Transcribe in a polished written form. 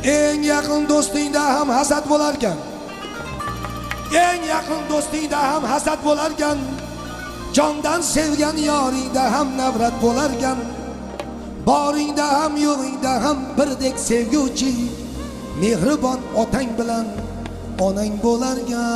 Eng yaqin do'stingda ham hasad bo'larkan. Eng yaqin do'stingda ham hasad bo'larkan. Jondan sevgan yoringda ham nafrat bo'larkan. Boringda ham yo'g'ingda ham birdek sevguvchi, mehribon otang bilan onang bo'larkan.